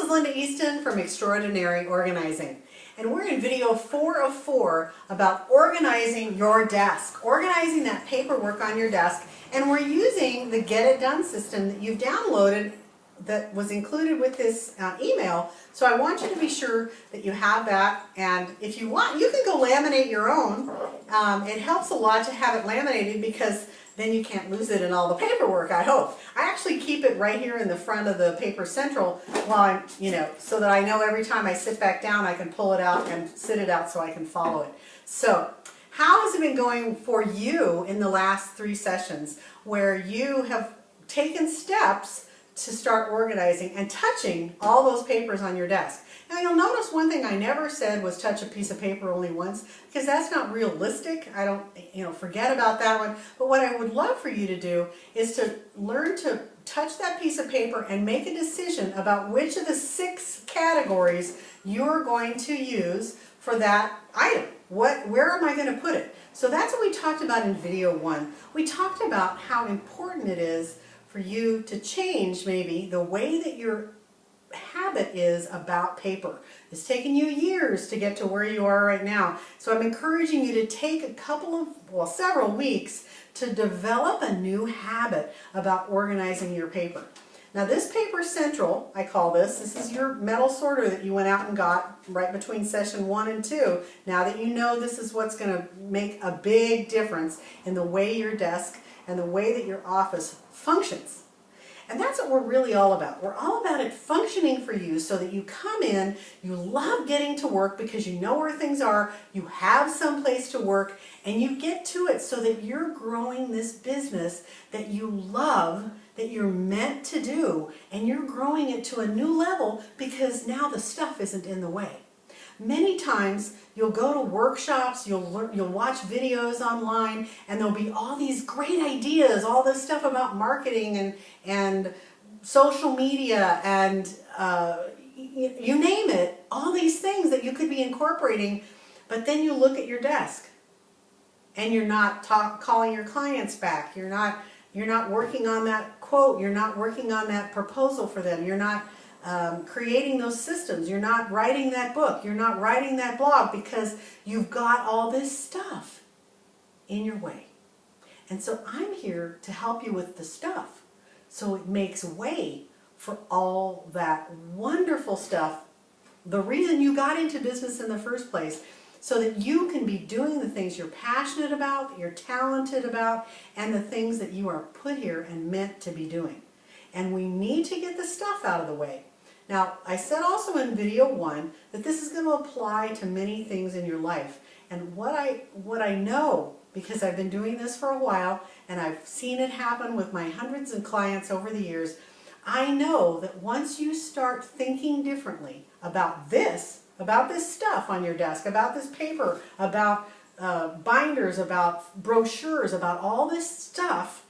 is Linda Easton from Extraordinary Organizing, and we're in video 4 of 4 about organizing your desk, organizing that paperwork on your desk, and we're using the Get It Done system that you've downloaded that was included with this email. So I want you to be sure that you have that, and if you want, you can go laminate your own. It helps a lot to have it laminated because then you can't lose it in all the paperwork, I hope. I actually keep it right here in the front of the Paper Central while I'm, so that I know every time I sit back down I can pull it out and sit it out so I can follow it. So, how has it been going for you in the last 3 sessions where you have taken steps to start organizing and touching all those papers on your desk? Now you'll notice one thing I never said was touch a piece of paper only once, because that's not realistic. I don't, forget about that one. But what I would love for you to do is to learn to touch that piece of paper and make a decision about which of the 6 categories you're going to use for that item. Where am I going to put it? So that's what we talked about in video 1. We talked about how important it is for you to change maybe the way that your habit is about paper. It's taken you years to get to where you are right now. So I'm encouraging you to take several weeks to develop a new habit about organizing your paper. Now this Paper Central, I call this is your metal sorter that you went out and got right between session 1 and 2. Now that you know this is what's going to make a big difference in the way your desk and the way that your office functions. And that's what we're really all about. We're all about it functioning for you so that you come in, you love getting to work because you know where things are, you have some place to work, and you get to it so that you're growing this business that you love, that you're meant to do, and you're growing it to a new level because now the stuff isn't in the way. Many times you'll go to workshops, you'll watch videos online, and there'll be all these great ideas, all this stuff about marketing and social media and you name it, all these things that you could be incorporating, but then you look at your desk and you're not calling your clients back, you're not working on that quote, you're not working on that proposal for them, you're not creating those systems, you're not writing that book, you're not writing that blog because you've got all this stuff in your way. And so I'm here to help you with the stuff so it makes way for all that wonderful stuff, the reason you got into business in the first place, so that you can be doing the things you're passionate about, that you're talented about, and the things that you are put here and meant to be doing. And we need to get the stuff out of the way. Now, I said also in video 1 that this is going to apply to many things in your life. And what I know, because I've been doing this for a while, and I've seen it happen with my hundreds of clients over the years, I know that once you start thinking differently about this stuff on your desk, about this paper, about binders, about brochures, about all this stuff,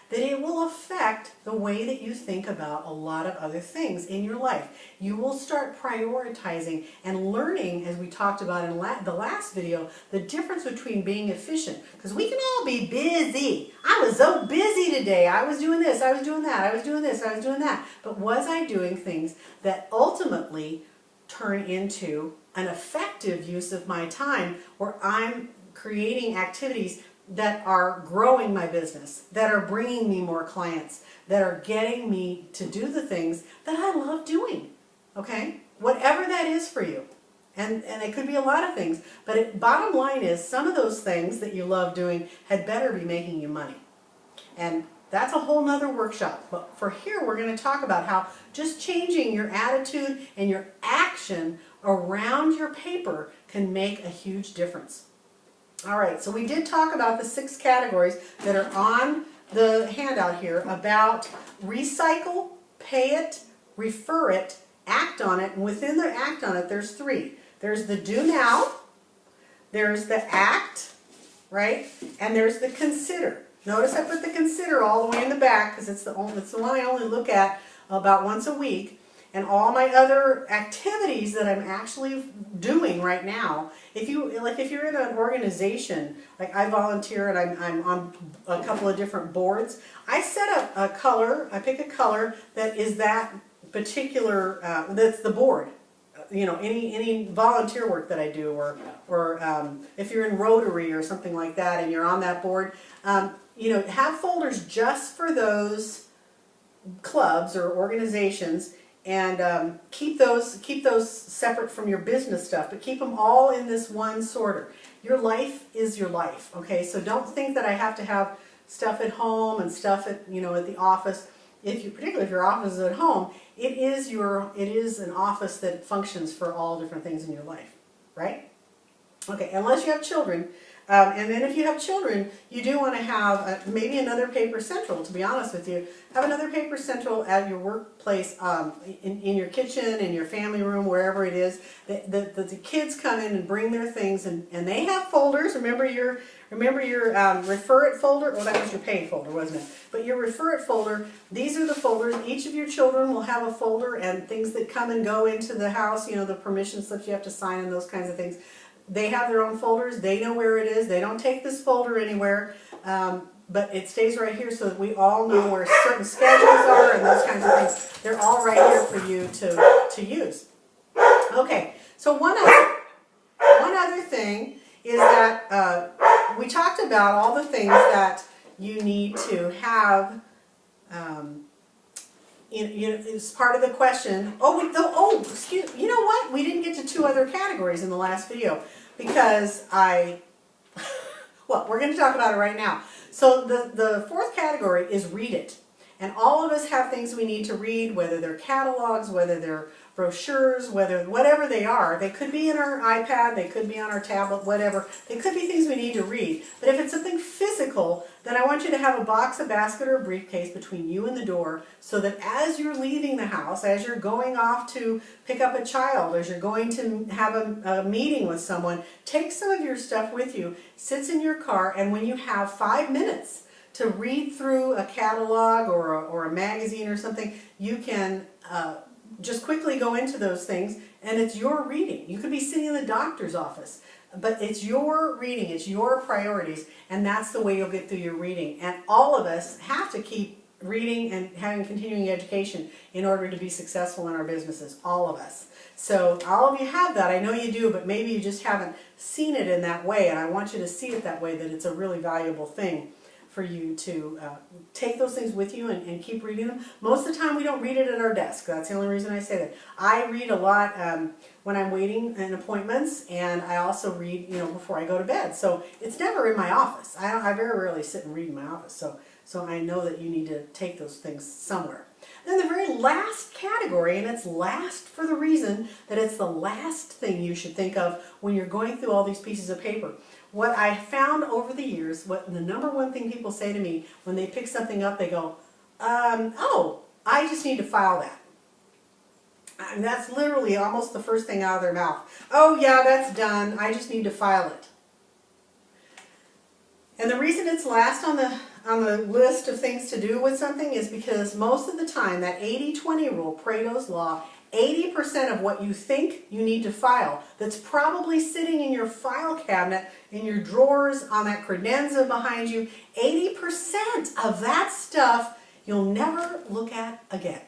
that it will affect the way that you think about a lot of other things in your life. You will start prioritizing and learning, as we talked about in the last video, the difference between being efficient. Because we can all be busy. I was so busy today. I was doing this, I was doing that, I was doing this, I was doing that. But was I doing things that ultimately turn into an effective use of my time, where I'm creating activities that are growing my business, that are bringing me more clients, that are getting me to do the things that I love doing, okay? Whatever that is for you. And it could be a lot of things, but bottom line is some of those things that you love doing had better be making you money. And that's a whole nother workshop. But for here, we're going to talk about how just changing your attitude and your action around your paper can make a huge difference. All right, so we did talk about the 6 categories that are on the handout here about recycle, pay it, refer it, act on it, and within the act on it, there's 3. There's the do now, there's the act, right, and there's the consider. Notice I put the consider all the way in the back because it's the one I only look at about once a week. And all my other activities that I'm actually doing right now, if you're in an organization, like I volunteer and I'm on a couple of different boards, I set up a color, I pick a color that is that particular, that's the board. You know, any volunteer work that I do, or if you're in Rotary or something like that and you're on that board, you know, have folders just for those clubs or organizations, and keep those separate from your business stuff, but keep them all in this one sorter. Your life is your life, okay? So don't think that I have to have stuff at home and stuff at, you know, at the office. Particularly if your office is at home, it is an office that functions for all different things in your life, right? Okay, unless you have children. And then if you have children, you do want to have maybe another paper central, to be honest with you. Have another paper central at your workplace, in your kitchen, in your family room, wherever it is. The kids come in and bring their things, and they have folders. Remember your refer it folder? Well, that was your pay folder, wasn't it? But your refer it folder, these are the folders. Each of your children will have a folder, and things that come and go into the house, you know, the permission slips you have to sign and those kinds of things. They have their own folders. They know where it is. They don't take this folder anywhere, but it stays right here so that we all know where certain schedules are and those kinds of things. They're all right here for you to use. Okay, so one other thing is that we talked about all the things that you need to have. It's part of the question. Excuse. You know what? We didn't get to two other categories in the last video because well, we're going to talk about it right now. So the fourth category is read it. And all of us have things we need to read, whether they're catalogs, whether they're brochures, whatever they are. They could be in our iPad, they could be on our tablet, whatever. They could be things we need to read. But if it's something physical, then I want you to have a box, a basket, or a briefcase between you and the door so that as you're leaving the house, as you're going off to pick up a child, as you're going to have a meeting with someone, take some of your stuff with you, sits in your car, and when you have 5 minutes to read through a catalog or a magazine or something, you can just quickly go into those things, and it's your reading. You could be sitting in the doctor's office, but it's your reading, it's your priorities, and that's the way you'll get through your reading. And all of us have to keep reading and having continuing education in order to be successful in our businesses, all of us. So all of you have that, I know you do, but maybe you just haven't seen it in that way, and I want you to see it that way, that it's a really valuable thing for you to take those things with you and keep reading them. Most of the time we don't read it at our desk. That's the only reason I say that. I read a lot when I'm waiting in appointments, and I also read, you know, before I go to bed. So it's never in my office. I very rarely sit and read in my office. So I know that you need to take those things somewhere. Then the very last category, and it's last for the reason that it's the last thing you should think of when you're going through all these pieces of paper. What I found over the years, what the number one thing people say to me when they pick something up, they go, oh, I just need to file that. And that's literally almost the first thing out of their mouth. Oh yeah, that's done. I just need to file it. And the reason it's last on the list of things to do with something is because most of the time, that 80-20 rule, Pareto's law, 80% of what you think you need to file that's probably sitting in your file cabinet, in your drawers, on that credenza behind you, 80% of that stuff you'll never look at again.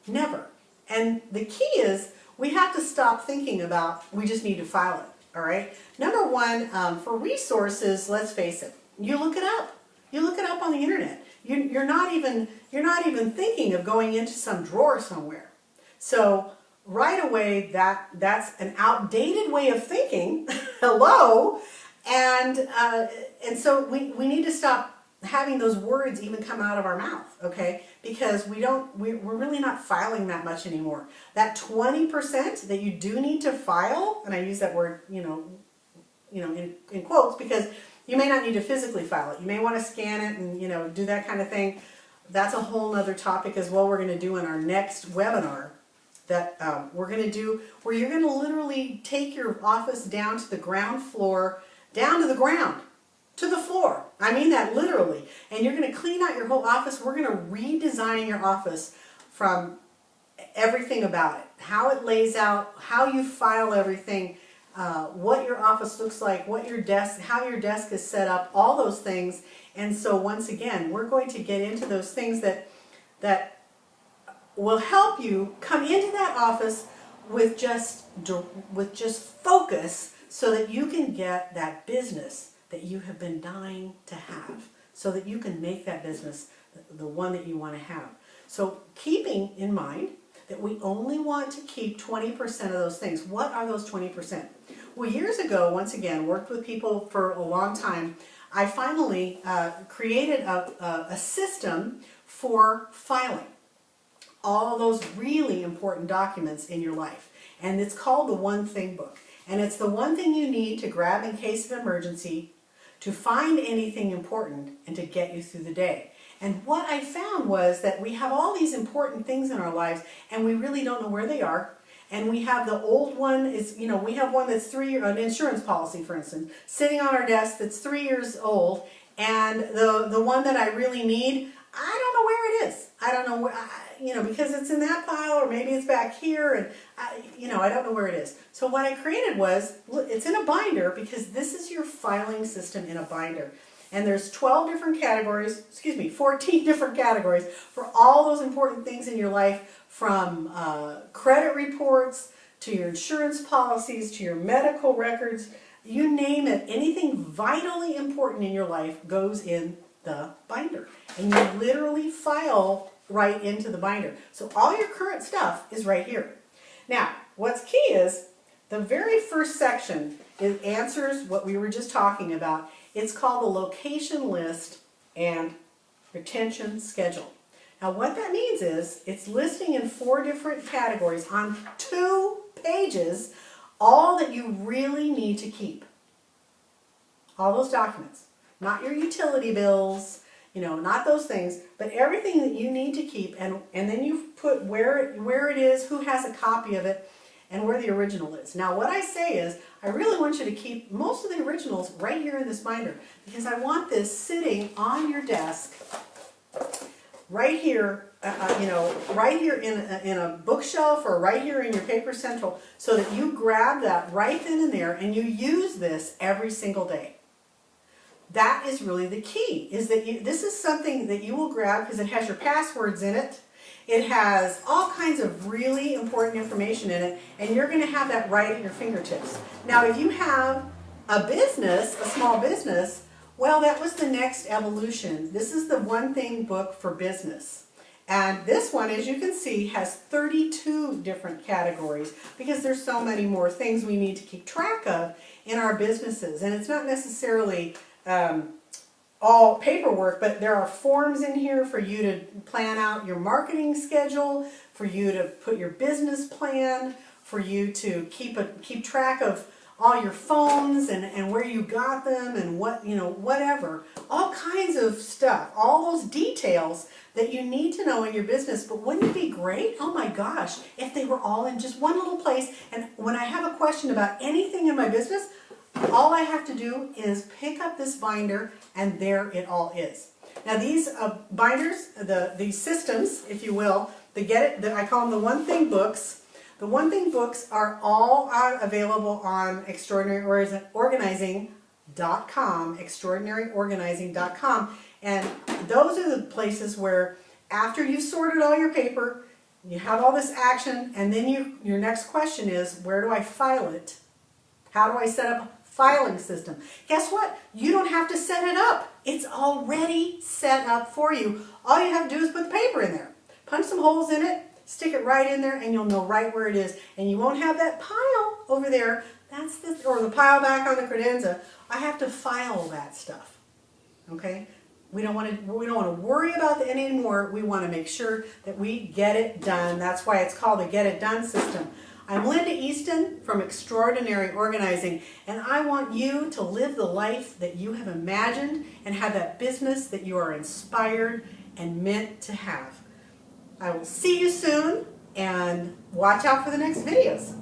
Never. And the key is we have to stop thinking about we just need to file it, all right? Number one, for resources, let's face it, you look it up. You look it up on the internet. You're not even thinking of going into some drawer somewhere. So right away, that's an outdated way of thinking. Hello, and so we need to stop having those words even come out of our mouth, okay? Because we're really not filing that much anymore. That 20% that you do need to file, and I use that word, in quotes, because you may not need to physically file it. You may want to scan it and do that kind of thing. That's a whole other topic as well. We're going to do in our next webinar. That we're going to do, where you're going to literally take your office down to the ground floor, down to the ground, to the floor. I mean that literally. And you're going to clean out your whole office. We're going to redesign your office from everything about it. How it lays out, how you file everything, what your office looks like, how your desk is set up, all those things. And so once again, we're going to get into those things that will help you come into that office with just focus so that you can get that business that you have been dying to have, so that you can make that business the one that you want to have. So keeping in mind that we only want to keep 20% of those things. What are those 20%? Well, years ago, once again, worked with people for a long time, I finally created a system for filing all those really important documents in your life. And it's called the One Thing Book. And it's the one thing you need to grab in case of emergency, to find anything important, and to get you through the day. And what I found was that we have all these important things in our lives and we really don't know where they are. And we have the old one, we have one that's 3 years, an insurance policy for instance, sitting on our desk that's 3 years old, and the one that I really need, I don't know where it is. I don't know where, because it's in that pile, or maybe it's back here, and I don't know where it is. So what I created was, it's in a binder, because this is your filing system in a binder. And there's 12 different categories, 14 different categories for all those important things in your life, from credit reports, to your insurance policies, to your medical records, you name it. Anything vitally important in your life goes in the binder. And you literally file right into the binder. So all your current stuff is right here. Now, what's key is the very first section answers what we were just talking about. It's called the location list and retention schedule. Now what that means is it's listing in 4 different categories on 2 pages all that you really need to keep. All those documents. Not your utility bills, not those things, but everything that you need to keep, and then you put where it is, who has a copy of it, and where the original is. Now what I say is, I really want you to keep most of the originals right here in this binder, because I want this sitting on your desk, right here, right here in a bookshelf, or right here in your paper central, so that you grab that right then and there, and you use this every single day. That is really the key, is that this is something that you will grab because it has your passwords in it. It has all kinds of really important information in it, and you're going to have that right at your fingertips. Now, if you have a business, a small business, well, that was the next evolution. This is the One Thing Book for Business. And this one, as you can see, has 32 different categories, because there's so many more things we need to keep track of in our businesses. And it's not necessarily all paperwork, but there are forms in here for you to plan out your marketing schedule, for you to put your business plan, for you to keep track of all your phones and where you got them, and whatever. All kinds of stuff, all those details that you need to know in your business. But wouldn't it be great, oh my gosh, if they were all in just one little place, and when I have a question about anything in my business, all I have to do is pick up this binder, and there it all is. Now these binders, these systems, if you will, I call them the One Thing Books. The One Thing Books are all available on extraordinaryorganizing.com, extraordinaryorganizing.com, and those are the places where, after you've sorted all your paper, you have all this action, and then your next question is, where do I file it? How do I set up a filing system? Guess what? You don't have to set it up. It's already set up for you. All you have to do is put the paper in there. Punch some holes in it, stick it right in there, and you'll know right where it is. And you won't have that pile over there, or the pile back on the credenza. I have to file that stuff. Okay? We don't want to worry about it anymore. We want to make sure that we get it done. That's why it's called the Get It Done system. I'm Linda Easton from Extraordinary Organizing, and I want you to live the life that you have imagined and have that business that you are inspired and meant to have. I will see you soon, and watch out for the next videos.